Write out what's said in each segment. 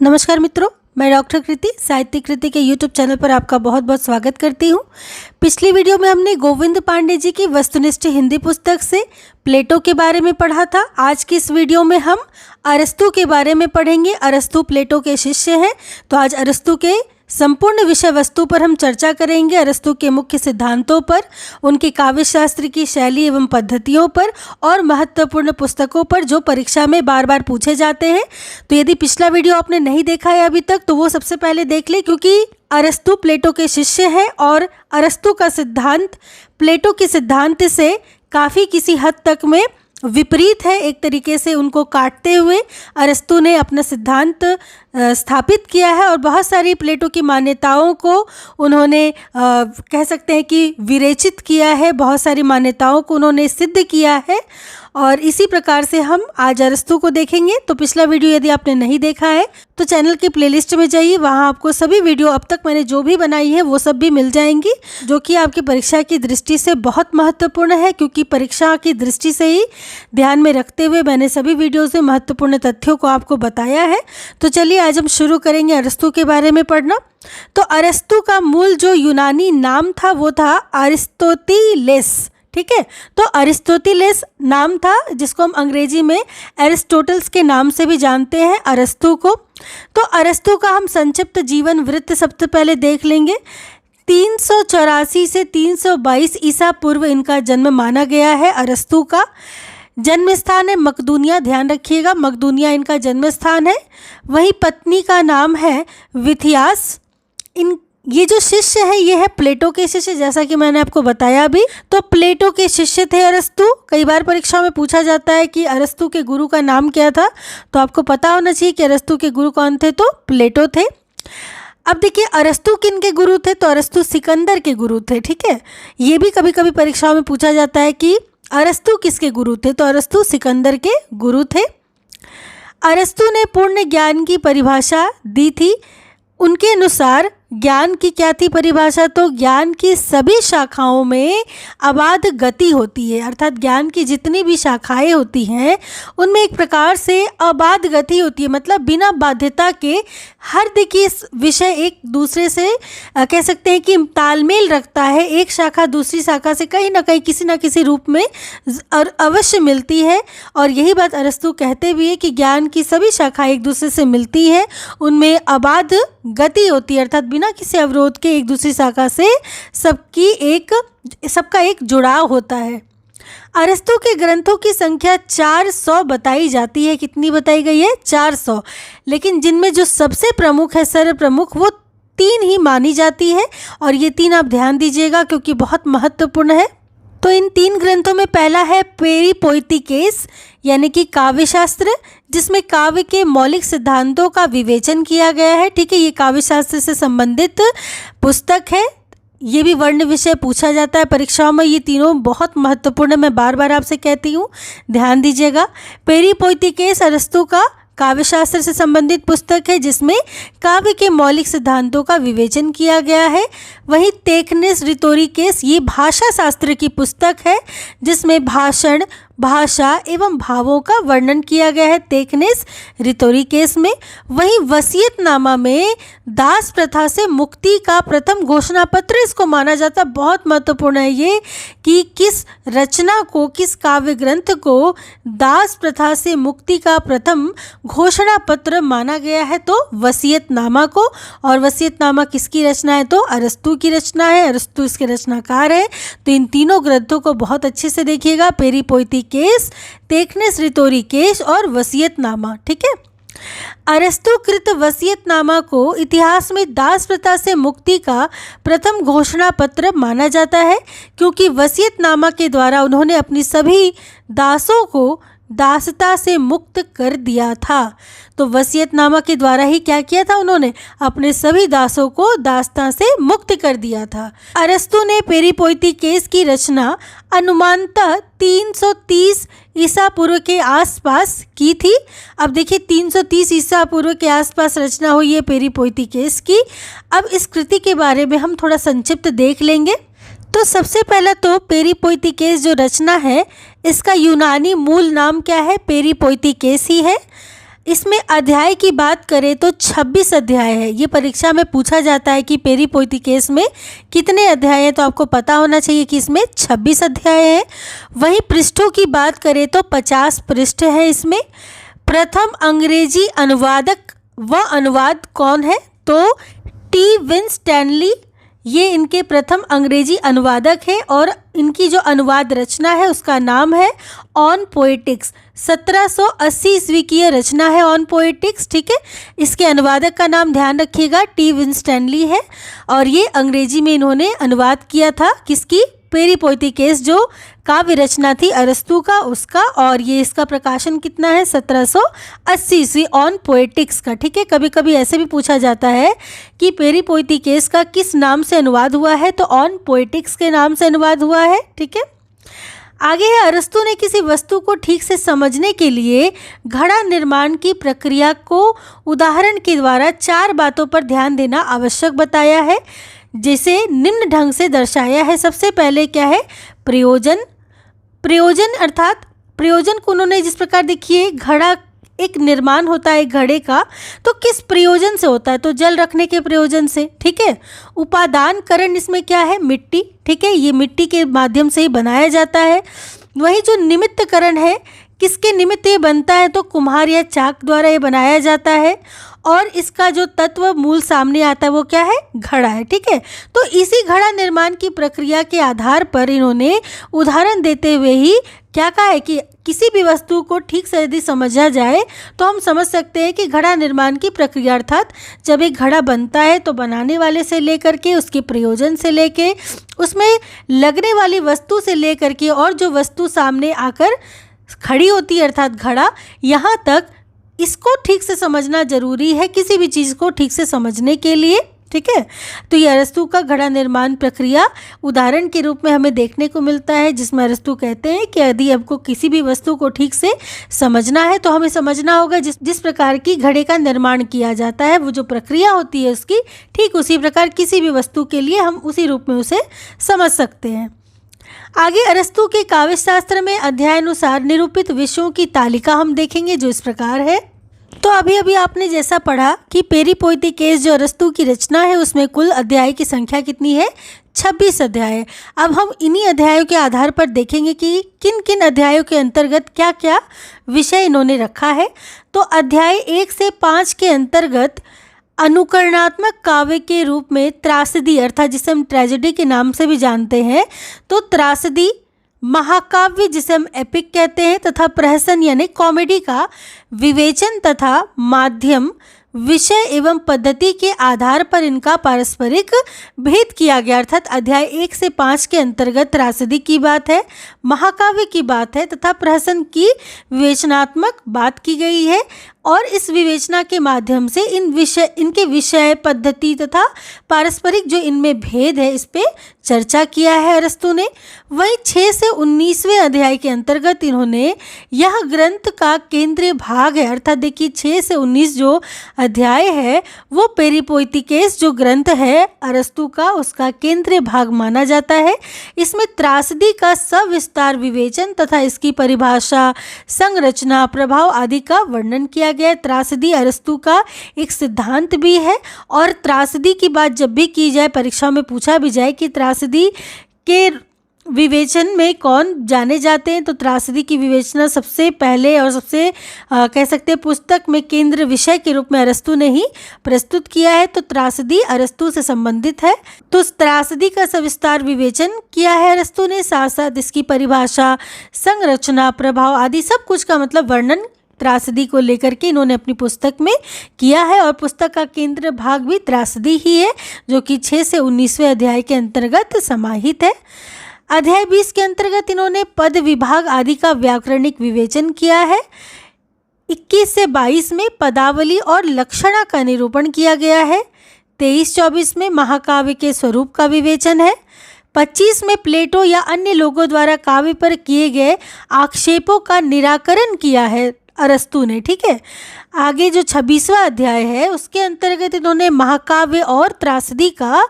नमस्कार मित्रों, मैं डॉक्टर कृति साहित्य कृति के यूट्यूब चैनल पर आपका बहुत बहुत स्वागत करती हूँ। पिछली वीडियो में हमने गोविंद पांडे जी की वस्तुनिष्ठ हिंदी पुस्तक से प्लेटो के बारे में पढ़ा था। आज की इस वीडियो में हम अरस्तु के बारे में पढ़ेंगे। अरस्तु प्लेटो के शिष्य हैं, तो आज अरस्तु के संपूर्ण विषय वस्तु पर हम चर्चा करेंगे। अरस्तु के मुख्य सिद्धांतों पर, उनके काव्य शास्त्र की शैली एवं पद्धतियों पर और महत्वपूर्ण पुस्तकों पर जो परीक्षा में बार बार पूछे जाते हैं। तो यदि पिछला वीडियो आपने नहीं देखा है अभी तक तो वो सबसे पहले देख ले, क्योंकि अरस्तु प्लेटो के शिष्य हैं और अरस्तु का सिद्धांत प्लेटो के सिद्धांत से काफ़ी किसी हद तक में विपरीत है। एक तरीके से उनको काटते हुए अरस्तु ने अपना सिद्धांत स्थापित किया है और बहुत सारी प्लेटो की मान्यताओं को उन्होंने कह सकते हैं कि विरेचित किया है। बहुत सारी मान्यताओं को उन्होंने सिद्ध किया है और इसी प्रकार से हम आज अरस्तु को देखेंगे। तो पिछला वीडियो यदि आपने नहीं देखा है तो चैनल की प्लेलिस्ट में जाइए, वहाँ आपको सभी वीडियो अब तक मैंने जो भी बनाई है वो सब भी मिल जाएंगी, जो कि आपकी परीक्षा की दृष्टि से बहुत महत्वपूर्ण है, क्योंकि परीक्षा की दृष्टि से ही ध्यान में रखते हुए मैंने सभी वीडियोज़ में महत्वपूर्ण तथ्यों को आपको बताया है। तो चलिए आज हम शुरू करेंगे अरस्तु के बारे में पढ़ना। तो अरस्तु का मूल जो यूनानी नाम था वो था अरिस्टोतिलेस। ठीक है, तो अरिस्टोतिलेस नाम था, जिसको हम अंग्रेजी में एरिस्टोटल्स के नाम से भी जानते हैं अरस्तु को। तो अरस्तु का हम संक्षिप्त जीवन वृत्त सबसे पहले देख लेंगे। 384 से 322 ईसा पूर्व इनका जन्म माना गया है। अरस्तु का जन्म स्थान है मकदूनिया, ध्यान रखिएगा, मकदूनिया इनका जन्म स्थान है। वहीं पत्नी का नाम है विथियास। ये जो शिष्य है ये है प्लेटो के शिष्य, जैसा कि मैंने आपको बताया अभी। तो प्लेटो के शिष्य थे अरस्तु। कई बार परीक्षा में पूछा जाता है कि अरस्तु के गुरु का नाम क्या था, तो आपको पता होना चाहिए कि अरस्तु के गुरु कौन थे, तो प्लेटो थे। अब देखिए अरस्तु किन के गुरु थे, तो अरस्तु सिकंदर के गुरु थे। ठीक है, ये भी कभी कभी परीक्षाओं में पूछा जाता है कि अरस्तु किसके गुरु थे, तो अरस्तु सिकंदर के गुरु थे। अरस्तु ने पूर्ण ज्ञान की परिभाषा दी थी। उनके अनुसार ज्ञान की क्या थी परिभाषा, तो ज्ञान की सभी शाखाओं में अबाध गति होती है, अर्थात ज्ञान की जितनी भी शाखाएं होती हैं उनमें एक प्रकार से अबाध गति होती है, मतलब बिना बाध्यता के हर देखिए विषय एक दूसरे से कह सकते हैं कि तालमेल रखता है। एक शाखा दूसरी शाखा से कहीं ना कहीं किसी न किसी रूप में अवश्य मिलती है, और यही बात अरस्तु कहते भी है कि ज्ञान की सभी शाखाएं एक दूसरे से मिलती हैं, उनमें अबाध गति होती है, अर्थात बिना किसी अवरोध के एक दूसरी शाखा से सबका एक जुड़ाव होता है। अरस्तु के ग्रंथों की संख्या 400 बताई जाती है। कितनी बताई गई है? 400। लेकिन जिनमें जो सबसे प्रमुख है, सर्व प्रमुख, वो 3 ही मानी जाती है, और ये 3 आप ध्यान दीजिएगा क्योंकि बहुत महत्वपूर्ण है। तो इन 3 ग्रंथों में पहला है पेरिपोइटिकेस, यानी कि काव्य शास्त्र, जिसमें काव्य के मौलिक सिद्धांतों का विवेचन किया गया है। ठीक है, ये काव्य शास्त्र से संबंधित पुस्तक है। ये भी वर्ण विषय पूछा जाता है परीक्षाओं में। ये तीनों बहुत महत्वपूर्ण है, मैं बार बार आपसे कहती हूँ, ध्यान दीजिएगा। पेरिपोइटिकेस अरस्तु का काव्य शास्त्र से संबंधित पुस्तक है, जिसमें काव्य के मौलिक सिद्धांतों का विवेचन किया गया है। वहीं टेक्निस रिटोरिकेस ये भाषा शास्त्र की पुस्तक है, जिसमें भाषण, भाषा एवं भावों का वर्णन किया गया है टेक्निस रिटोरिकेस में। वहीं वसीयतनामा में दास प्रथा से मुक्ति का प्रथम घोषणा पत्र इसको माना जाता है। बहुत महत्वपूर्ण है ये कि किस रचना को, किस काव्य ग्रंथ को दास प्रथा से मुक्ति का प्रथम घोषणा पत्र माना गया है, तो वसीयतनामा को। और वसीयतनामा किसकी रचना है, तो अरस्तु की रचना है, अरस्तु इसके रचनाकार है। तो इन तीनों ग्रंथों को बहुत अच्छे से देखिएगा, पेरिपोइटिकेस, टेक्निस रिटोरिकेस और वसीयतनामा। ठीक है, अरस्तु कृत वसीयतनामा को इतिहास में दास प्रथा से मुक्ति का प्रथम घोषणा पत्र माना जाता है, क्योंकि वसीयतनामा के द्वारा उन्होंने अपनी सभी दासों को दासता से मुक्त कर दिया था। तो वसीयतनामा के द्वारा ही क्या किया था, उन्होंने अपने सभी दासों को दासता से मुक्त कर दिया था। अरस्तु ने पेरिपोइटिकेस की रचना अनुमानतः 330 ईसा पूर्व के आसपास की थी। अब देखिए 330 ईसा पूर्व के आसपास रचना हुई है पेरिपोइटिकेस की। अब इस कृति के बारे में हम थोड़ा संक्षिप्त देख लेंगे। तो सबसे पहला तो पेरिपोइटिकेस जो रचना है इसका यूनानी मूल नाम क्या है, पेरिपोइटिकेस ही है। इसमें अध्याय की बात करें तो 26 अध्याय है। ये परीक्षा में पूछा जाता है कि पेरी पोइटिकेस में कितने अध्याय हैं, तो आपको पता होना चाहिए कि इसमें 26 अध्याय हैं। वहीं पृष्ठों की बात करें तो 50 पृष्ठ है इसमें। प्रथम अंग्रेजी अनुवादक व अनुवाद कौन है, तो टी विंस्टैनली, ये इनके प्रथम अंग्रेजी अनुवादक है और इनकी जो अनुवाद रचना है उसका नाम है ऑन पोएटिक्स। 1780 ईस्वी की यह रचना है ऑन पोएटिक्स, ठीक है। इसके अनुवादक का नाम ध्यान रखिएगा, टी विंस्टैनली है और ये अंग्रेजी में इन्होंने अनुवाद किया था किसकी, पेरी पोइटिकेस जो काव्य रचना थी अरस्तु का, उसका। और ये इसका प्रकाशन कितना है, 1780 ईस्वी, ऑन पोएटिक्स का, ठीक है। कभी कभी ऐसे भी पूछा जाता है कि पेरी पोइटिकेस का किस नाम से अनुवाद हुआ है, तो ऑन पोएटिक्स के नाम से अनुवाद हुआ है, ठीक है। आगे है, अरस्तु ने किसी वस्तु को ठीक से समझने के लिए घड़ा निर्माण की प्रक्रिया को उदाहरण के द्वारा 4 बातों पर ध्यान देना आवश्यक बताया है, जिसे निम्न ढंग से दर्शाया है। सबसे पहले क्या है, प्रयोजन। प्रयोजन अर्थात प्रयोजन को उन्होंने जिस प्रकार, देखिए घड़ा एक निर्माण होता है घड़े का, तो किस प्रयोजन से होता है, तो जल रखने के प्रयोजन से, ठीक है। उपादान करण इसमें क्या है, मिट्टी, ठीक है, ये मिट्टी के माध्यम से ही बनाया जाता है। वही जो निमित्त करण है, किसके निमित्त ये बनता है, तो कुम्हार या चाक द्वारा ये बनाया जाता है। और इसका जो तत्व मूल सामने आता है वो क्या है, घड़ा है, ठीक है। तो इसी घड़ा निर्माण की प्रक्रिया के आधार पर इन्होंने उदाहरण देते हुए ही क्या कहा है कि किसी भी वस्तु को ठीक से यदि समझा जाए तो हम समझ सकते हैं कि घड़ा निर्माण की प्रक्रिया, अर्थात जब एक घड़ा बनता है तो बनाने वाले से लेकर के, उसके प्रयोजन से लेके, उसमें लगने वाली वस्तु से लेकर के, और जो वस्तु सामने आकर खड़ी होती है अर्थात घड़ा, यहाँ तक इसको ठीक से समझना जरूरी है किसी भी चीज़ को ठीक से समझने के लिए, ठीक है। तो ये अरस्तु का घड़ा निर्माण प्रक्रिया उदाहरण के रूप में हमें देखने को मिलता है, जिसमें अरस्तु कहते हैं कि यदि आपको किसी भी वस्तु को ठीक से समझना है तो हमें समझना होगा जिस प्रकार की घड़े का निर्माण किया जाता है, वो जो प्रक्रिया होती है उसकी, ठीक उसी प्रकार किसी भी वस्तु के लिए हम उसी रूप में उसे समझ सकते हैं। आगे अरस्तु के काव्य शास्त्र में अध्यायानुसार निरूपित विषयों की तालिका हम देखेंगे, जो इस प्रकार है। तो अभी अभी आपने जैसा पढ़ा कि पेरी पोइटिकेस जो अरस्तु की रचना है उसमें कुल अध्याय की संख्या कितनी है, 26 अध्याय है। अब हम इन्हीं अध्यायों के आधार पर देखेंगे कि किन किन अध्यायों के अंतर्गत क्या क्या विषय इन्होंने रखा है। तो अध्याय 1 से 5 के अंतर्गत अनुकरणात्मक काव्य के रूप में त्रासदी, अर्थात जिसे हम ट्रेजेडी के नाम से भी जानते हैं, तो त्रासदी, महाकाव्य जिसे हम एपिक कहते हैं, तथा प्रहसन यानी कॉमेडी का विवेचन तथा माध्यम, विषय एवं पद्धति के आधार पर इनका पारस्परिक भेद किया गया। अर्थात अध्याय 1 से 5 के अंतर्गत त्रासदी की बात है, महाकाव्य की बात है तथा प्रहसन की विवेचनात्मक बात की गई है, और इस विवेचना के माध्यम से इनके विषय, पद्धति तथा पारस्परिक जो इनमें भेद है इस पे चर्चा किया है अरस्तु ने। वहीं 6 से 19वें अध्याय के अंतर्गत इन्होंने यह ग्रंथ का केंद्रीय भाग है, अर्थात देखिए 6 से 19 जो अध्याय है वो पेरी पोइटिकेस जो ग्रंथ है अरस्तु का, उसका केंद्रीय भाग माना जाता है। इसमें त्रासदी का सविस्तार विवेचन तथा इसकी परिभाषा, संरचना, प्रभाव आदि का वर्णन किया गया। त्रासदी अरस्तु का एक सिद्धांत भी है, और त्रासदी की बात जब भी की जाए, परीक्षा में पूछा भी जाए कि त्रासदी के विवेचन में कौन जाने जाते हैं, तो त्रासदी की विवेचना सबसे पहले और सबसे कह सकते हैं पुस्तक में केंद्र विषय के रूप में अरस्तु ने ही प्रस्तुत किया है। तो त्रासदी अरस्तु से संबंधित है, तो त्रासदी का सविस्तार विवेचन किया है अरस्तु ने, साथ साथ इसकी परिभाषा, संरचना, प्रभाव आदि सब कुछ का मतलब वर्णन त्रासदी को लेकर के इन्होंने अपनी पुस्तक में किया है। और पुस्तक का केंद्र भाग भी त्रासदी ही है, जो कि 6 से 19वें अध्याय के अंतर्गत समाहित है। अध्याय 20 के अंतर्गत इन्होंने पद विभाग आदि का व्याकरणिक विवेचन किया है। 21 से 22 में पदावली और लक्षणा का निरूपण किया गया है। 23-24 में महाकाव्य के स्वरूप का विवेचन है। 25 में प्लेटो या अन्य लोगों द्वारा काव्य पर किए गए आक्षेपों का निराकरण किया है। अरस्तु ने। ठीक है, आगे जो 26वां अध्याय है उसके अंतर्गत इन्होंने महाकाव्य और त्रासदी का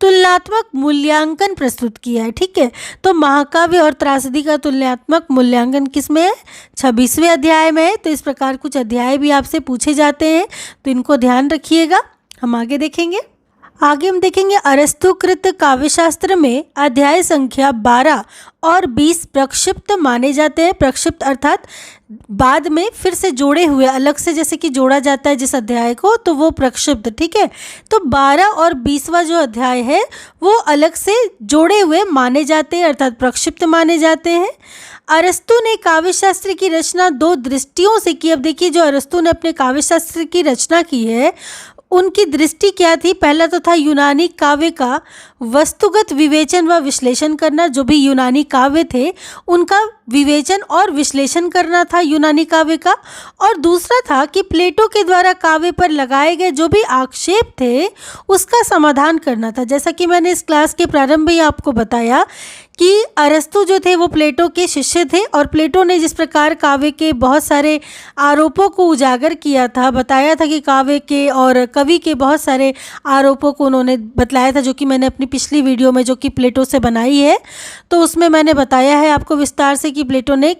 तुलनात्मक मूल्यांकन प्रस्तुत किया है। ठीक है, तो महाकाव्य और त्रासदी का तुलनात्मक मूल्यांकन किस में है? 26वें अध्याय में है। तो इस प्रकार कुछ अध्याय भी आपसे पूछे जाते हैं, तो इनको ध्यान रखिएगा। हम आगे देखेंगे। आगे हम देखेंगे अरस्तुकृत काव्यशास्त्र में अध्याय संख्या 12 और 20 प्रक्षिप्त माने जाते हैं। प्रक्षिप्त अर्थात बाद में फिर से जोड़े हुए, अलग से जैसे कि जोड़ा जाता है जिस अध्याय को, तो वो प्रक्षिप्त। ठीक है, तो 12 और 20वां जो अध्याय है वो अलग से जोड़े हुए माने जाते हैं, अर्थात प्रक्षिप्त माने जाते हैं। अरस्तु ने काव्यशास्त्र की रचना दो दृष्टियों से की। अब देखिए, जो अरस्तु ने अपने काव्यशास्त्र की रचना की है उनकी दृष्टि क्या थी? पहला तो था यूनानी काव्य का वस्तुगत विवेचन व विश्लेषण करना। जो भी यूनानी काव्य थे उनका विवेचन और विश्लेषण करना था यूनानी काव्य का। और दूसरा था कि प्लेटो के द्वारा काव्य पर लगाए गए जो भी आक्षेप थे उसका समाधान करना था। जैसा कि मैंने इस क्लास के प्रारंभ में ही आपको बताया कि अरस्तु जो थे वो प्लेटो के शिष्य थे, और प्लेटो ने जिस प्रकार काव्य के बहुत सारे आरोपों को उजागर किया था, बताया था कि काव्य के और कवि के बहुत सारे आरोपों को उन्होंने बतलाया था, जो कि मैंने अपनी पिछली वीडियो में जो कि प्लेटो से बनाई है, तो उसमें मैंने बताया है आपको विस्तार से कि प्लेटो ने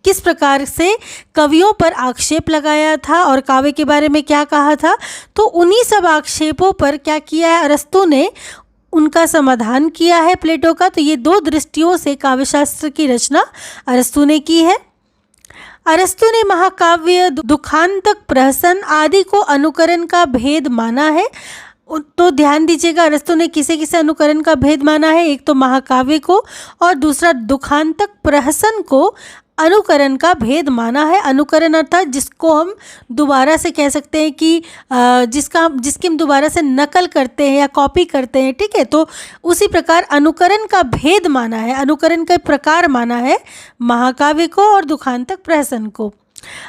किस प्रकार से कवियों पर आक्षेप लगाया था और काव्य के बारे में क्या कहा था। तो उन्हीं सब आक्षेपों पर क्या किया है अरस्तु ने, उनका समाधान किया है प्लेटो का। तो ये दो दृष्टियों से काव्यशास्त्र की रचना अरस्तु ने की है। अरस्तु ने महाकाव्य, दुखांतक, प्रहसन आदि को अनुकरण का भेद माना है। तो ध्यान दीजिएगा, अरस्तु ने किसे किसे अनुकरण का भेद माना है? एक तो महाकाव्य को और दूसरा दुखांतक, प्रहसन को अनुकरण का भेद माना है। अनुकरण अर्थात जिसको हम दोबारा से कह सकते हैं कि जिसकी हम दोबारा से नकल करते हैं या कॉपी करते हैं। ठीक है, तो उसी प्रकार अनुकरण का भेद माना है, अनुकरण का प्रकार माना है महाकाव्य को और दुखांतक, प्रहसन को।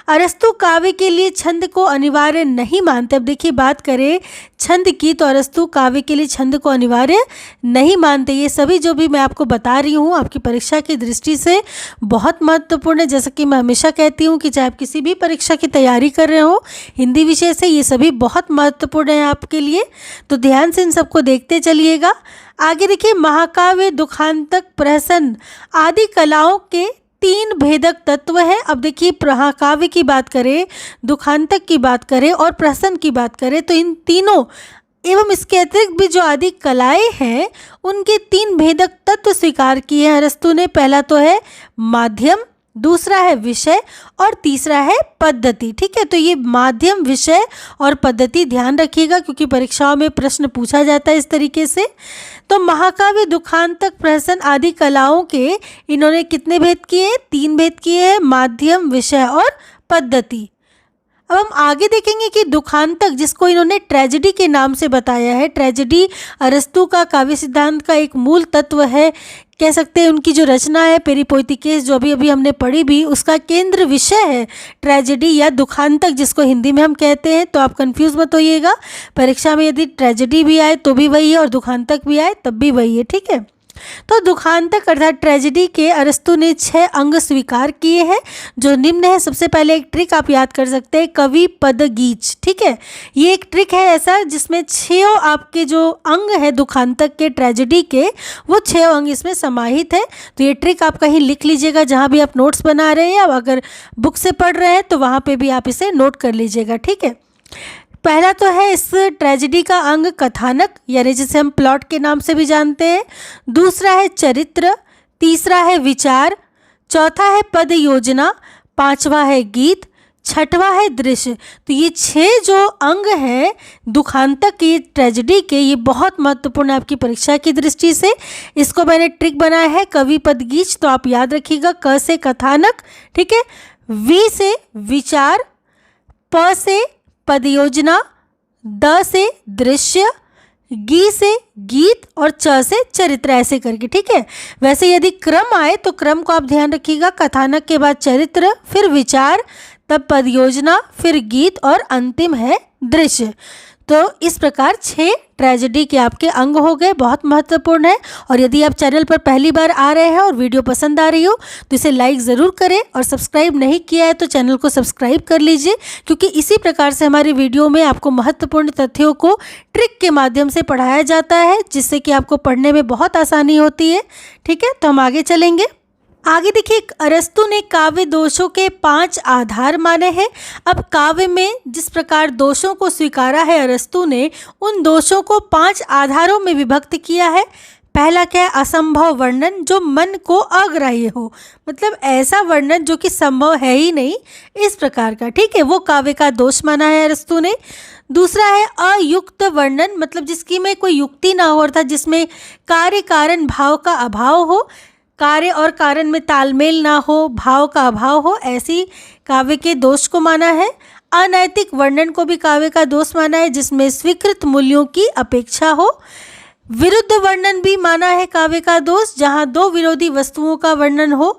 अरस्तु काव्य के लिए छंद को अनिवार्य नहीं मानते। अब देखिए, बात करें छंद की, तो अरस्तु काव्य के लिए छंद को अनिवार्य नहीं मानते। ये सभी जो भी मैं आपको बता रही हूँ आपकी परीक्षा की दृष्टि से बहुत महत्वपूर्ण है। जैसा कि मैं हमेशा कहती हूँ कि चाहे आप किसी भी परीक्षा की तैयारी कर रहे हो हिंदी विषय से, ये सभी बहुत महत्वपूर्ण है आपके लिए, तो ध्यान से इन सबको देखते चलिएगा। आगे देखिए, महाकाव्य, दुखांतक, प्रहसन आदि कलाओं के 3 भेदक तत्व है। अब देखिए, महाकाव्य की बात करें, दुखांतक की बात करें और प्रहसन की बात करें, तो इन तीनों एवं इसके अतिरिक्त भी जो आदि कलाएं हैं उनके 3 भेदक तत्व स्वीकार किए हैं अरस्तु ने। पहला तो है माध्यम, दूसरा है विषय और तीसरा है पद्धति। ठीक है, तो ये माध्यम, विषय और पद्धति ध्यान रखिएगा, क्योंकि परीक्षाओं में प्रश्न पूछा जाता है इस तरीके से। तो महाकाव्य, दुखांतक, प्रहसन आदि कलाओं के इन्होंने कितने भेद किए? 3 भेद किए हैं, माध्यम, विषय और पद्धति। अब हम आगे देखेंगे कि दुखांतक, जिसको इन्होंने ट्रेजेडी के नाम से बताया है। ट्रेजेडी अरस्तु का काव्य सिद्धांत का एक मूल तत्व है, कह सकते हैं। उनकी जो रचना है पेरिपोइथिकेस, जो अभी हमने पढ़ी भी, उसका केंद्र विषय है ट्रेजेडी या दुखांतक, जिसको हिंदी में हम कहते हैं। तो आप कंफ्यूज मत होइएगा, परीक्षा में यदि ट्रेजेडी भी आए तो भी वही है और दुखांतक भी आए तब भी वही है। ठीक है, तो दुखांतक अर्थात ट्रेजेडी के अरस्तु ने 6 अंग स्वीकार किए हैं, जो निम्न है। सबसे पहले एक ट्रिक आप याद कर सकते हैं, कवि, पद, गीच। ठीक है, ये एक ट्रिक है ऐसा जिसमें 6 आपके जो अंग है दुखांतक के, ट्रेजेडी के, वो 6 अंग इसमें समाहित है। तो ये ट्रिक आप कहीं लिख लीजिएगा, जहाँ भी आप नोट्स बना रहे हैं या अगर बुक से पढ़ रहे हैं तो वहाँ पे भी आप इसे नोट कर लीजिएगा। ठीक है, पहला तो है इस ट्रेजेडी का अंग कथानक, यानी जिसे हम प्लॉट के नाम से भी जानते हैं। दूसरा है चरित्र, तीसरा है विचार, चौथा है पद योजना, 5वां है गीत, 6वां है दृश्य। तो ये 6 जो अंग हैं दुखांतक की, ट्रेजेडी के, ये बहुत महत्वपूर्ण है आपकी परीक्षा की दृष्टि से। इसको मैंने ट्रिक बनाया है कवि, पद, गीच, तो आप याद रखिएगा। क से कथानक, ठीक है, वी से विचार, प से पद योजना, द से दृश्य, गी से गीत और च से चरित्र, ऐसे करके। ठीक है, वैसे यदि क्रम आए तो क्रम को आप ध्यान रखिएगा, कथानक के बाद चरित्र, फिर विचार, तब पद योजना, फिर गीत और अंतिम है दृश्य। तो इस प्रकार 6 ट्रेजेडी के आपके अंग हो गए, बहुत महत्वपूर्ण है। और यदि आप चैनल पर पहली बार आ रहे हैं और वीडियो पसंद आ रही हो तो इसे लाइक ज़रूर करें, और सब्सक्राइब नहीं किया है तो चैनल को सब्सक्राइब कर लीजिए, क्योंकि इसी प्रकार से हमारी वीडियो में आपको महत्वपूर्ण तथ्यों को ट्रिक के माध्यम से पढ़ाया जाता है, जिससे कि आपको पढ़ने में बहुत आसानी होती है। ठीक है, तो हम आगे चलेंगे। आगे देखिए, अरस्तु ने काव्य दोषों के 5 आधार माने हैं। अब काव्य में जिस प्रकार दोषों को स्वीकारा है अरस्तु ने, उन दोषों को 5 आधारों में विभक्त किया है। पहला क्या है? असंभव वर्णन, जो मन को अग्राह्य हो, मतलब ऐसा वर्णन जो कि संभव है ही नहीं, इस प्रकार का। ठीक है, वो काव्य का दोष माना है अरस्तु ने। दूसरा है अयुक्त वर्णन, मतलब जिसकी में कोई युक्ति ना हो, अर्थात जिसमें कार्य कारण भाव का अभाव हो, कार्य और कारण में तालमेल ना हो, भाव का अभाव हो, ऐसी काव्य के दोष को माना है। अनैतिक वर्णन को भी काव्य का दोष माना है, जिसमें स्वीकृत मूल्यों की अपेक्षा हो। विरुद्ध वर्णन भी माना है काव्य का दोष, जहाँ 2 विरोधी वस्तुओं का वर्णन हो।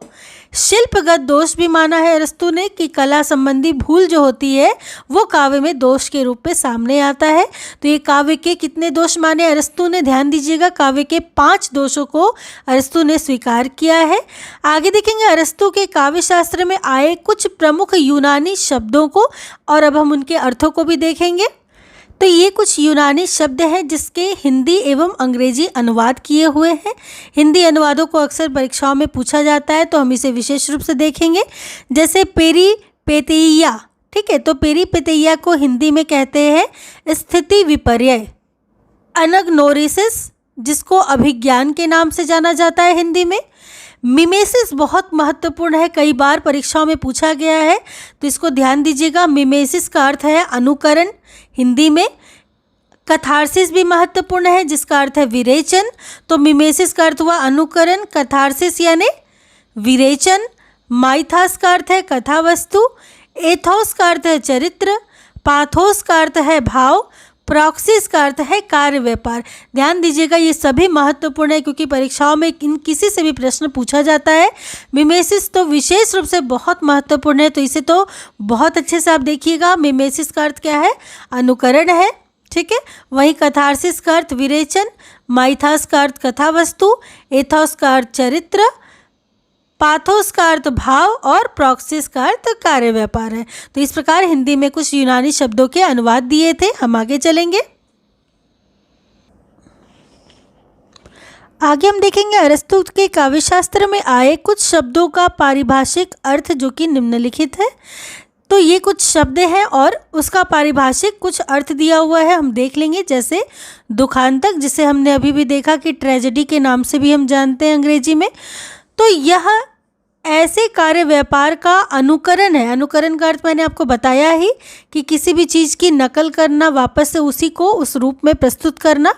शिल्पगत दोष भी माना है अरस्तु ने, कि कला संबंधी भूल जो होती है वो काव्य में दोष के रूप में सामने आता है। तो ये काव्य के कितने दोष माने अरस्तु ने? ध्यान दीजिएगा, काव्य के 5 दोषों को अरस्तु ने स्वीकार किया है। आगे देखेंगे अरस्तु के काव्य शास्त्र में आए कुछ प्रमुख यूनानी शब्दों को, और अब हम उनके अर्थों को भी देखेंगे। तो ये कुछ यूनानी शब्द हैं जिसके हिंदी एवं अंग्रेजी अनुवाद किए हुए हैं। हिंदी अनुवादों को अक्सर परीक्षाओं में पूछा जाता है, तो हम इसे विशेष रूप से देखेंगे। जैसे पेरीपेतेइया, ठीक है, तो पेरीपेतेइया को हिंदी में कहते हैं स्थिति विपर्यय। अनग्नोरिसिस, जिसको अभिज्ञान के नाम से जाना जाता है हिंदी में। मिमेसिस बहुत महत्वपूर्ण है, कई बार परीक्षाओं में पूछा गया है, तो इसको ध्यान दीजिएगा। मिमेसिस का अर्थ है अनुकरण हिंदी में। कथारसिस भी महत्वपूर्ण है, जिसका अर्थ है विरेचन। तो मिमेसिस का अर्थ हुआ अनुकरण, कथारसिस यानी विरेचन। माइथास का अर्थ है कथा वस्तु। एथोस का अर्थ है चरित्र। पाथोस का अर्थ है भाव। प्रॉक्सिस का अर्थ है कार्य व्यापार। ध्यान दीजिएगा, ये सभी महत्वपूर्ण है, क्योंकि परीक्षाओं में किसी से भी प्रश्न पूछा जाता है। मिमेसिस तो विशेष रूप से बहुत महत्वपूर्ण है, तो इसे तो बहुत अच्छे से आप देखिएगा। मिमेसिस का अर्थ क्या है? अनुकरण है। ठीक है, वहीं कथारसिस का अर्थ विरेचन, माइथास का अर्थ कथा वस्तु, एथोस का अर्थ चरित्र, पाथोस का अर्थ भाव, और प्रॉक्सिस का अर्थ कार्य व्यापार है। तो इस प्रकार हिंदी में कुछ यूनानी शब्दों के अनुवाद दिए थे। हम आगे चलेंगे। आगे हम देखेंगे अरस्तु के काव्यशास्त्र में आए कुछ शब्दों का पारिभाषिक अर्थ, जो कि निम्नलिखित है। तो ये कुछ शब्द हैं और उसका पारिभाषिक कुछ अर्थ दिया हुआ है, हम देख लेंगे। जैसे दुखांतक, जिसे हमने अभी भी देखा कि ट्रेजेडी के नाम से भी हम जानते हैं अंग्रेजी में। तो यह ऐसे कार्य व्यापार का अनुकरण है। अनुकरण का अर्थ मैंने आपको बताया ही, कि किसी भी चीज़ की नकल करना, वापस से उसी को उस रूप में प्रस्तुत करना।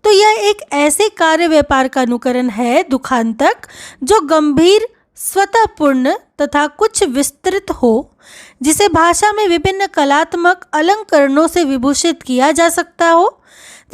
तो यह एक ऐसे कार्य व्यापार का अनुकरण है दुखांतक, जो गंभीर, स्वतःपूर्ण तथा कुछ विस्तृत हो, जिसे भाषा में विभिन्न कलात्मक अलंकरणों से विभूषित किया जा सकता हो,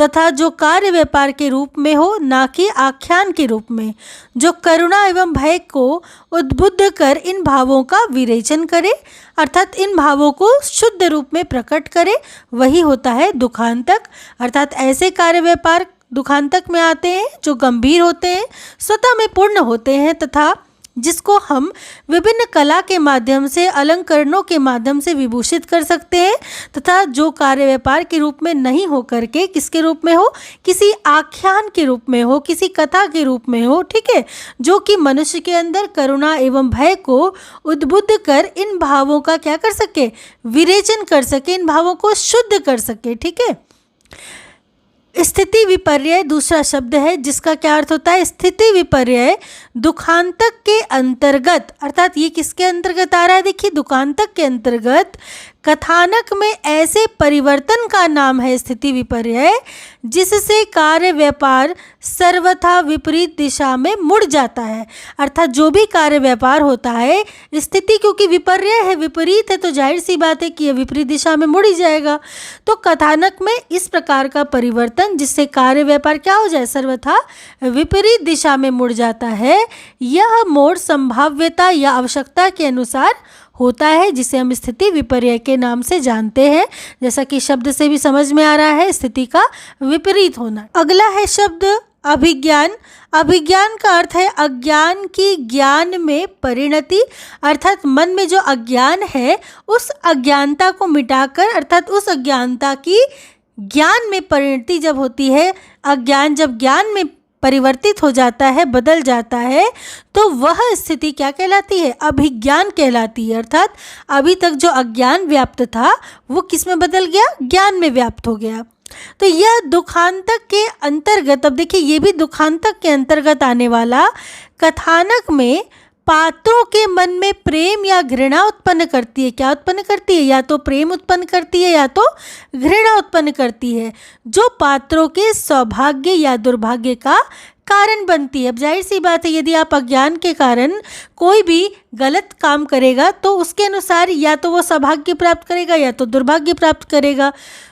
तथा जो कार्य व्यापार के रूप में हो, ना कि आख्यान के रूप में, जो करुणा एवं भय को उद्बुद्ध कर इन भावों का विरेचन करे, अर्थात इन भावों को शुद्ध रूप में प्रकट करे, वही होता है दुखांतक। अर्थात ऐसे कार्य व्यापार दुखांतक में आते हैं जो गंभीर होते हैं, स्वतः में पूर्ण होते हैं, तथा जिसको हम विभिन्न कला के माध्यम से, अलंकरणों के माध्यम से विभूषित कर सकते हैं, तथा जो कार्य व्यापार के रूप में नहीं हो करके किसके रूप में हो? किसी आख्यान के रूप में हो, किसी कथा के रूप में हो। ठीक है, जो कि मनुष्य के अंदर करुणा एवं भय को उद्बुद्ध कर इन भावों का क्या कर सके? विरेचन कर सके, इन भावों को शुद्ध कर सके। ठीक है, स्थिति विपर्यय दूसरा शब्द है, जिसका क्या अर्थ होता है? स्थिति विपर्यय दुखांतक के अंतर्गत, अर्थात ये किसके अंतर्गत आ रहा है? देखिए, दुखांतक के अंतर्गत कथानक में ऐसे परिवर्तन का नाम है स्थिति विपर्यय, जिससे कार्य व्यापार सर्वथा विपरीत दिशा में मुड़ जाता है। अर्थात जो भी कार्य व्यापार होता है, स्थिति क्योंकि विपर्यय है, विपरीत है, तो जाहिर सी बात है कि यह विपरीत दिशा में मुड़ ही जाएगा। तो कथानक में इस प्रकार का परिवर्तन, जिससे कार्य व्यापार क्या हो जाए? सर्वथा विपरीत दिशा में मुड़ जाता है। यह मोड़ संभाव्यता या आवश्यकता के अनुसार होता है, जिसे हम स्थिति विपर्यय के नाम से जानते हैं। जैसा कि शब्द से भी समझ में आ रहा है, स्थिति का विपरीत होना। अगला है शब्द अभिज्ञान। अभिज्ञान का अर्थ है अज्ञान की ज्ञान में परिणति, अर्थात मन में जो अज्ञान है उस अज्ञानता को मिटाकर, अर्थात उस अज्ञानता की ज्ञान में परिणति जब होती है, अज्ञान जब ज्ञान में परिवर्तित हो जाता है, बदल जाता है, तो वह स्थिति क्या कहलाती है? अभिज्ञान कहलाती है। अर्थात अभी तक जो अज्ञान व्याप्त था वो किस में बदल गया? ज्ञान में व्याप्त हो गया। तो यह दुखांतक के अंतर्गत, अब देखिए ये भी दुखांतक के अंतर्गत आने वाला कथानक में पात्रों के मन में प्रेम या घृणा उत्पन्न करती है। क्या उत्पन्न करती है? या तो प्रेम उत्पन्न करती है या तो घृणा उत्पन्न करती है, जो पात्रों के सौभाग्य या दुर्भाग्य का कारण बनती है। अब जाहिर सी बात है, यदि आप अज्ञान के कारण कोई भी गलत काम करेगा तो उसके अनुसार या तो वो सौभाग्य प्राप्त करेगा या तो दुर्भाग्य प्राप्त करेगा।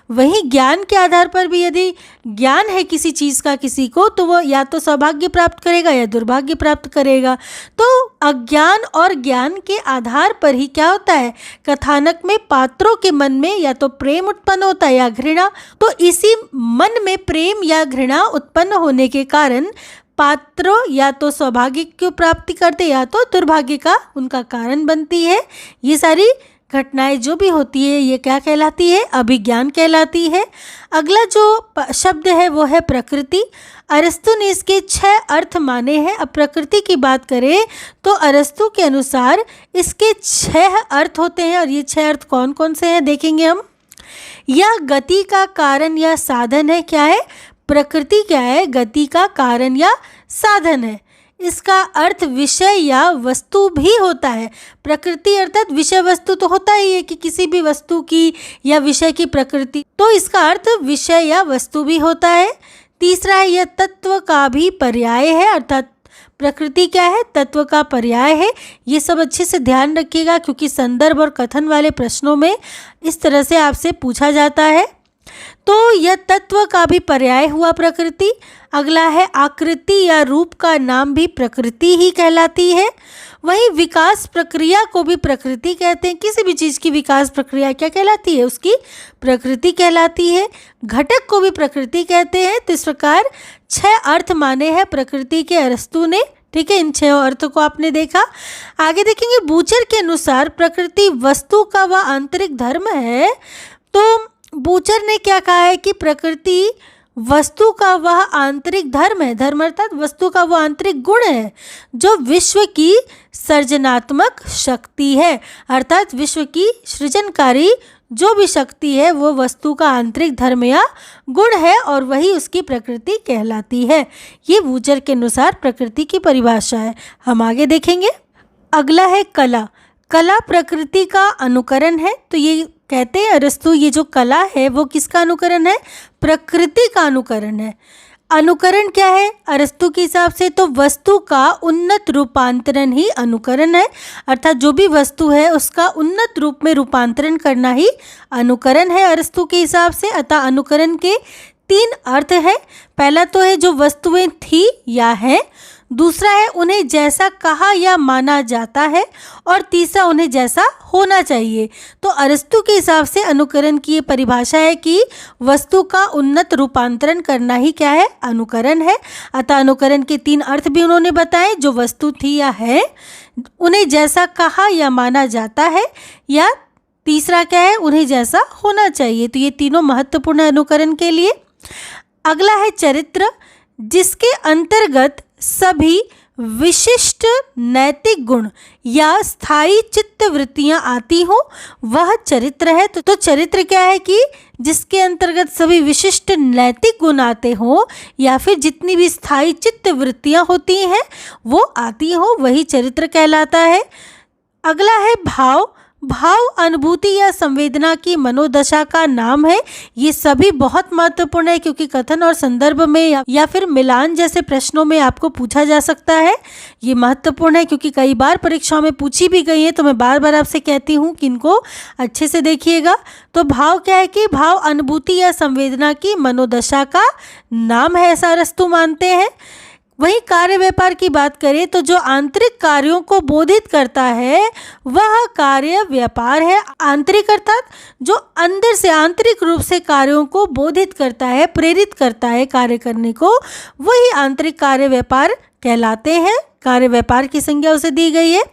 वहीं ज्ञान के आधार पर भी यदि ज्ञान है किसी चीज़ का किसी को, तो वो या तो सौभाग्य प्राप्त करेगा या दुर्भाग्य प्राप्त करेगा। तो अज्ञान और ज्ञान के आधार पर ही क्या होता है? कथानक में पात्रों के मन में या तो प्रेम उत्पन्न होता है या घृणा। तो इसी मन में प्रेम या घृणा उत्पन्न होने के कारण पात्र या तो सौभाग्य की प्राप्ति करते या तो दुर्भाग्य का उनका कारण बनती है। ये सारी घटनाएं जो भी होती है ये क्या कहलाती है? अभिज्ञान कहलाती है। अगला जो शब्द है वो है प्रकृति। अरस्तु ने इसके 6 अर्थ माने हैं। अब प्रकृति की बात करें तो अरस्तु के अनुसार इसके 6 अर्थ होते हैं, और ये 6 अर्थ कौन कौन से हैं देखेंगे हम। यह गति का कारण या साधन है। क्या है? प्रकृति क्या है? गति का कारण या साधन है। इसका अर्थ विषय या वस्तु भी होता है। प्रकृति अर्थात विषय वस्तु तो होता ही है कि किसी भी वस्तु की या विषय की प्रकृति, तो इसका अर्थ विषय या वस्तु भी होता है। तीसरा है यह तत्व का भी पर्याय है, अर्थात प्रकृति क्या है? तत्व का पर्याय है। ये सब अच्छे से ध्यान रखिएगा क्योंकि संदर्भ और कथन वाले प्रश्नों में इस तरह से आपसे पूछा जाता है। तो यह तत्व का भी पर्याय हुआ प्रकृति। अगला है आकृति या रूप का नाम भी प्रकृति ही कहलाती है। वहीं विकास प्रक्रिया को भी प्रकृति कहते हैं। किसी भी चीज़ की विकास प्रक्रिया क्या कहलाती है? उसकी प्रकृति कहलाती है। घटक को भी प्रकृति कहते हैं। तो इस प्रकार 6 अर्थ माने हैं प्रकृति के अरस्तु ने। ठीक है, इन 6 अर्थों को आपने देखा। आगे देखेंगे बूचर के अनुसार प्रकृति वस्तु का वह आंतरिक धर्म है। तो बूचर ने क्या कहा है कि प्रकृति वस्तु का वह आंतरिक धर्म है। धर्म अर्थात वस्तु का वह आंतरिक गुण है जो विश्व की सृजनात्मक शक्ति है। अर्थात विश्व की सृजनकारी जो भी शक्ति है वो वस्तु का आंतरिक धर्म या गुण है और वही उसकी प्रकृति कहलाती है। ये बूचर के अनुसार प्रकृति की परिभाषा है। हम आगे देखेंगे। अगला है कला। कला प्रकृति का अनुकरण है। तो ये कहते हैं अरस्तु ये जो कला है वो किसका अनुकरण है? प्रकृति का अनुकरण है। अनुकरण क्या है अरस्तु के हिसाब से? तो वस्तु का उन्नत रूपांतरण ही अनुकरण है। अर्थात जो भी वस्तु है उसका उन्नत रूप में रूपांतरण करना ही अनुकरण है अरस्तु के हिसाब से। अतः अनुकरण के 3 अर्थ है। पहला तो है जो वस्तुएं थी या है, दूसरा है उन्हें जैसा कहा या माना जाता है, और तीसरा उन्हें जैसा होना चाहिए। तो अरस्तु के हिसाब से अनुकरण की ये परिभाषा है कि वस्तु का उन्नत रूपांतरण करना ही क्या है? अनुकरण है। अतः अनुकरण के 3 अर्थ भी उन्होंने बताए। जो वस्तु थी या है, उन्हें जैसा कहा या माना जाता है, या तीसरा क्या है? उन्हें जैसा होना चाहिए। तो ये तीनों महत्वपूर्ण अनुकरण के लिए। अगला है चरित्र, जिसके अंतर्गत सभी विशिष्ट नैतिक गुण या स्थायी चित्त वृत्तियां आती हो, वह चरित्र है। तो चरित्र क्या है कि जिसके अंतर्गत सभी विशिष्ट नैतिक गुण आते हो या फिर जितनी भी स्थायी चित्त वृत्तियां होती हैं वो आती हो, वही चरित्र कहलाता है। अगला है भाव। भाव अनुभूति या संवेदना की मनोदशा का नाम है। ये सभी बहुत महत्वपूर्ण है क्योंकि कथन और संदर्भ में या फिर मिलान जैसे प्रश्नों में आपको पूछा जा सकता है। ये महत्वपूर्ण है क्योंकि कई बार परीक्षाओं में पूछी भी गई है। तो मैं बार बार आपसे कहती हूँ कि इनको अच्छे से देखिएगा। तो भाव क्या है कि भाव अनुभूति या संवेदना की मनोदशा का नाम है, ऐसा अरस्तु मानते हैं। वहीं कार्य व्यापार की बात करें तो जो आंतरिक कार्यों को बोधित करता है वह कार्य व्यापार है। आंतरिक अर्थात जो अंदर से आंतरिक रूप से कार्यों को बोधित करता है, प्रेरित करता है कार्य करने को, वही आंतरिक कार्य व्यापार कहलाते हैं। कार्य व्यापार की संज्ञा उसे दी गई है।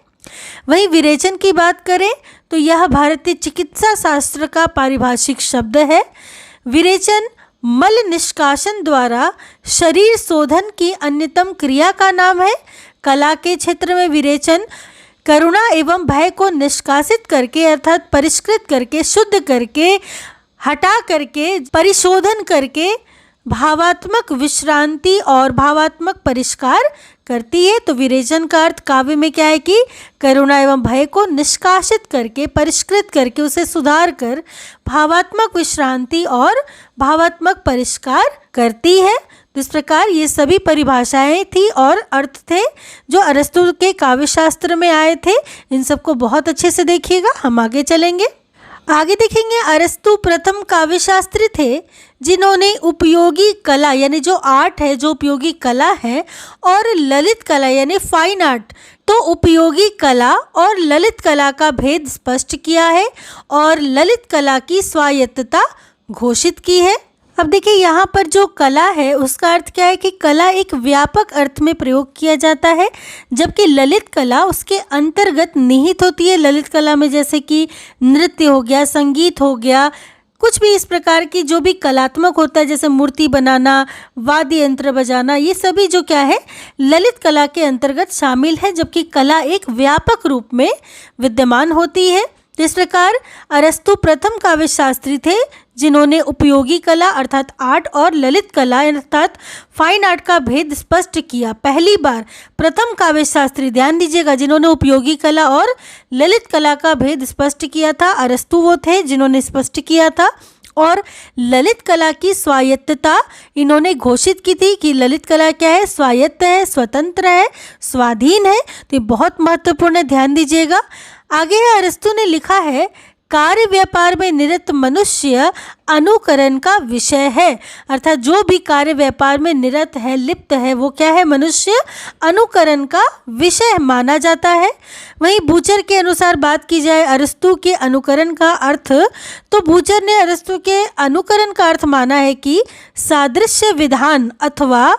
वहीं विरेचन की बात करें तो यह भारतीय चिकित्सा शास्त्र का पारिभाषिक शब्द है। विरेचन मल निष्कासन द्वारा शरीर शोधन की अन्यतम क्रिया का नाम है। कला के क्षेत्र में विरेचन करुणा एवं भय को निष्कासित करके अर्थात परिष्कृत करके, शुद्ध करके, हटा करके, परिशोधन करके भावात्मक विश्रांति और भावात्मक परिष्कार करती है। तो विरेचन का अर्थ काव्य में क्या है कि करुणा एवं भय को निष्कासित करके, परिष्कृत करके, उसे सुधार कर भावात्मक विश्रांति और भावात्मक परिष्कार करती है। तो इस प्रकार ये सभी परिभाषाएं थी और अर्थ थे जो अरस्तु के काव्य शास्त्र में आए थे। इन सबको बहुत अच्छे से देखिएगा। हम आगे चलेंगे। आगे देखेंगे अरस्तु प्रथम काव्यशास्त्री थे जिन्होंने उपयोगी कला यानी जो आर्ट है, जो उपयोगी कला है, और ललित कला यानी फाइन आर्ट, तो उपयोगी कला और ललित कला का भेद स्पष्ट किया है और ललित कला की स्वायत्तता घोषित की है। अब देखिए यहाँ पर जो कला है उसका अर्थ क्या है कि कला एक व्यापक अर्थ में प्रयोग किया जाता है, जबकि ललित कला उसके अंतर्गत निहित होती है। ललित कला में जैसे कि नृत्य हो गया, संगीत हो गया, कुछ भी इस प्रकार की जो भी कलात्मक होता है, जैसे मूर्ति बनाना, वाद्य यंत्र बजाना, ये सभी जो क्या है ललित कला के अंतर्गत शामिल है, जबकि कला एक व्यापक रूप में विद्यमान होती है। तो इस प्रकार अरस्तु प्रथम काव्यशास्त्री थे जिन्होंने उपयोगी कला अर्थात आर्ट और ललित कला अर्थात फाइन आर्ट का भेद स्पष्ट किया। पहली बार प्रथम काव्यशास्त्री, ध्यान दीजिएगा, जिन्होंने उपयोगी कला और ललित कला का भेद स्पष्ट किया था, अरस्तु वो थे जिन्होंने स्पष्ट किया था। और ललित कला की स्वायत्तता इन्होंने घोषित की थी कि ललित कला क्या है, स्वायत्त है, स्वतंत्र है, स्वाधीन है। तो ये बहुत महत्वपूर्ण है, ध्यान दीजिएगा। आगे है अरस्तु ने लिखा है कार्य व्यापार में निरत मनुष्य अनुकरण का विषय है, अर्थात जो भी कार्य व्यापार में निरत है, लिप्त है, वो क्या है, मनुष्य अनुकरण का विषय माना जाता है। वहीं बूचर के अनुसार बात की जाए अरस्तु के अनुकरण का अर्थ, तो बूचर ने अरस्तु के अनुकरण का अर्थ माना है कि सादृश्य विधान अथवा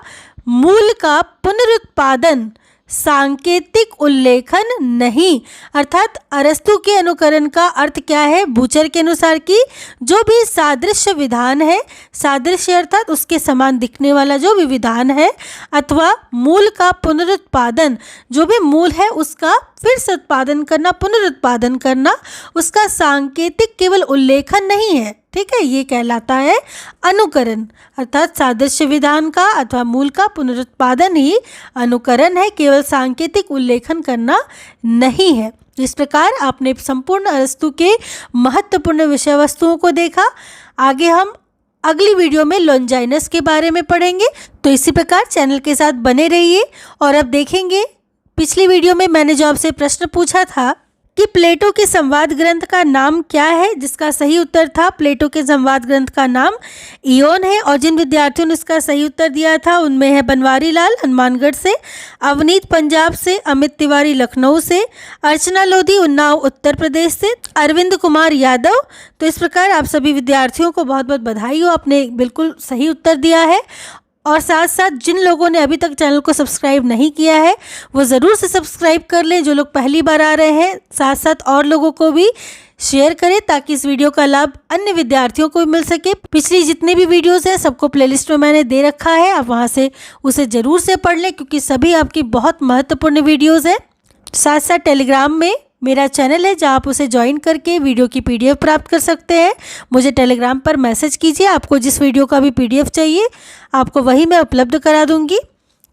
मूल का पुनरुत्पादन, सांकेतिक उल्लेखन नहीं। अर्थात अरस्तु के अनुकरण का अर्थ क्या है बूचर के अनुसार कि जो भी सादृश्य विधान है, सादृश्य अर्थात उसके समान दिखने वाला जो भी विधान है, अथवा मूल का पुनरुत्पादन, जो भी मूल है उसका फिर से उत्पादन करना, पुनरुत्पादन करना, उसका सांकेतिक केवल उल्लेखन नहीं है। ठीक है, ये कहलाता है अनुकरण, अर्थात सादृश्य विधान का अथवा मूल का पुनरुत्पादन ही अनुकरण है, केवल सांकेतिक उल्लेखन करना नहीं है। इस प्रकार आपने संपूर्ण अरस्तु के महत्वपूर्ण विषय वस्तुओं को देखा। आगे हम अगली वीडियो में लॉन्जाइनस के बारे में पढ़ेंगे, तो इसी प्रकार चैनल के साथ बने रहिए। और अब देखेंगे, पिछली वीडियो में मैंने जो आपसे प्रश्न पूछा था कि प्लेटो के संवाद ग्रंथ का नाम क्या है, जिसका सही उत्तर था प्लेटो के संवाद ग्रंथ का नाम इयोन है। और जिन विद्यार्थियों ने इसका सही उत्तर दिया था उनमें है बनवारी लाल हनुमानगढ़ से, अवनीत पंजाब से, अमित तिवारी लखनऊ से, अर्चना लोधी उन्नाव उत्तर प्रदेश से, अरविंद कुमार यादव। तो इस प्रकार आप सभी विद्यार्थियों को बहुत बहुत बधाई हो, आपने बिल्कुल सही उत्तर दिया है। और साथ साथ जिन लोगों ने अभी तक चैनल को सब्सक्राइब नहीं किया है वो ज़रूर से सब्सक्राइब कर लें, जो लोग पहली बार आ रहे हैं। साथ साथ और लोगों को भी शेयर करें ताकि इस वीडियो का लाभ अन्य विद्यार्थियों को भी मिल सके। पिछली जितनी भी वीडियोस हैं सबको प्लेलिस्ट में मैंने दे रखा है, आप वहां से उसे ज़रूर से पढ़ लें क्योंकि सभी आपकी बहुत महत्वपूर्ण वीडियोज़ हैं। साथ साथ टेलीग्राम में मेरा चैनल है जहाँ आप उसे ज्वाइन करके वीडियो की PDF प्राप्त कर सकते हैं। मुझे टेलीग्राम पर मैसेज कीजिए, आपको जिस वीडियो का भी PDF चाहिए आपको वही मैं उपलब्ध करा दूंगी।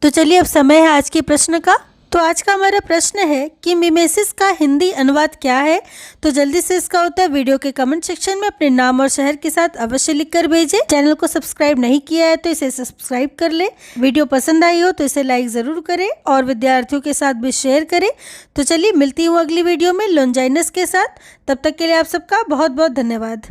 तो चलिए अब समय है आज के प्रश्न का। तो आज का हमारा प्रश्न है कि मिमेसिस का हिंदी अनुवाद क्या है। तो जल्दी से इसका उत्तर वीडियो के कमेंट सेक्शन में अपने नाम और शहर के साथ अवश्य लिखकर भेजें। चैनल को सब्सक्राइब नहीं किया है तो इसे सब्सक्राइब कर ले। वीडियो पसंद आई हो तो इसे लाइक ज़रूर करें और विद्यार्थियों के साथ भी शेयर करें। तो चलिए मिलती हूँ अगली वीडियो में लॉन्जाइनस के साथ। तब तक के लिए आप सबका बहुत बहुत धन्यवाद।